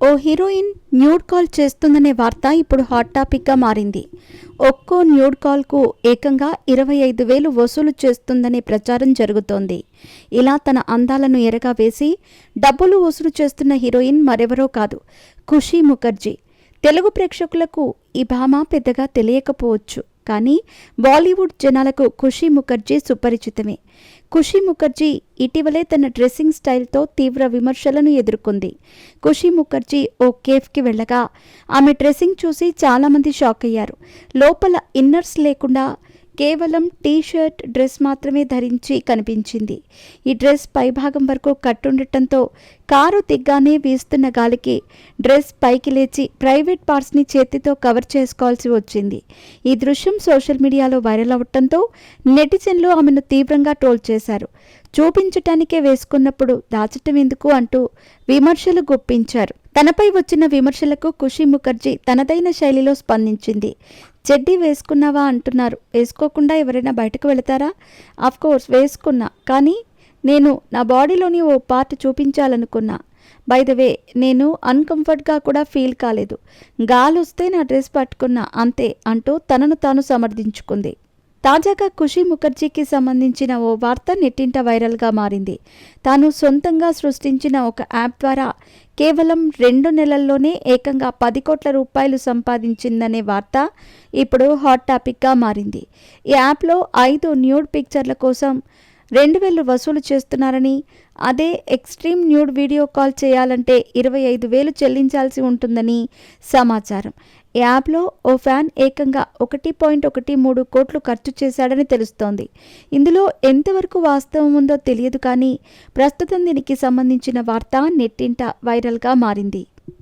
ఓ heroine nude call చేస్తుందనే వార్త ఇప్పుడు hot టాపిక్గా మారింది. ఒక్కో న్యూడ్ కాల్కు ఏకంగా 25,000 వసూలు చేస్తుందనే ప్రచారం జరుగుతోంది. ఇలా తన అందాలను ఎరగా వేసి డబ్బులు వసూలు చేస్తున్న హీరోయిన్ మరెవరో కాదు, ఖుషీ ముఖర్జీ. తెలుగు ప్రేక్షకులకు ఈ భామ పెద్దగా తెలియకపోవచ్చు, కానీ బాలీవుడ్ జనాలకు ఖుషీ ముఖర్జీ సుపరిచితమే. ఖుషీ ముఖర్జీ ఇటీవలే తన డ్రెస్సింగ్ స్టైల్తో తీవ్ర విమర్శలను ఎదుర్కొంది. ఖుషీ ముఖర్జీ ఓ కేఫ్కి వెళ్ళగా ఆమె డ్రెస్సింగ్ చూసి చాలామంది షాక్ అయ్యారు. లోపల ఇన్నర్స్ లేకుండా కేవలం టీ-షర్ట్, డ్రెస్ మాత్రమే ధరించి కనిపించింది. ఈ డ్రెస్ పైభాగం వరకు కట్టుండటంతో కారు దిగ్గానే వీస్తున్న గాలికి డ్రెస్ పైకి లేచి ప్రైవేట్ పార్ట్స్ని చేతితో కవర్ చేసుకోవాల్సి వచ్చింది. ఈ దృశ్యం సోషల్ మీడియాలో వైరల్ అవడంతో నెటిజన్లు ఆమెను తీవ్రంగా ట్రోల్ చేశారు. చూపించటానికే వేసుకున్నప్పుడు దాచటం ఎందుకు అంటూ విమర్శలు గుప్పించారు. తనపై వచ్చిన విమర్శలకు ఖుషీ ముఖర్జీ తనదైన శైలిలో స్పందించింది. చెడ్డీ వేసుకున్నావా అంటున్నారు, వేసుకోకుండా ఎవరైనా బయటకు వెళతారా? ఆఫ్కోర్స్ వేసుకున్నా, కానీ నేను నా బాడీలోని ఓ పార్ట్ చూపించాలనుకున్నా. బై ద వే, నేను అన్కంఫర్ట్గా కూడా ఫీల్ కాలేదు. గాలొస్తే నా డ్రెస్ పట్టుకున్నా అంతే అంటూ తనను తాను సమర్థించుకుంది. తాజాగా ఖుషీ ముఖర్జీకి సంబంధించిన ఓ వార్త నెట్టింట వైరల్గా మారింది. తాను సొంతంగా సృష్టించిన ఒక యాప్ ద్వారా కేవలం 2 నెలల్లోనే ఏకంగా 10 కోట్ల రూపాయలు సంపాదించిందనే వార్త ఇప్పుడు హాట్ టాపిక్గా మారింది. ఈ యాప్లో 5 న్యూడ్ పిక్చర్ల కోసం 2,000 వసూలు చేస్తున్నారని, అదే ఎక్స్ట్రీమ్ న్యూడ్ వీడియో కాల్ చేయాలంటే 25,000 చెల్లించాల్సి ఉంటుందని సమాచారం. ఈ యాప్లో ఓ ఫ్యాన్ ఏకంగా 1.13 కోట్లు ఖర్చు చేశాడని తెలుస్తోంది. ఇందులో ఎంతవరకు వాస్తవం ఉందో తెలియదు, కానీ ప్రస్తుతం దీనికి సంబంధించిన వార్త నెట్టింట వైరల్గా మారింది.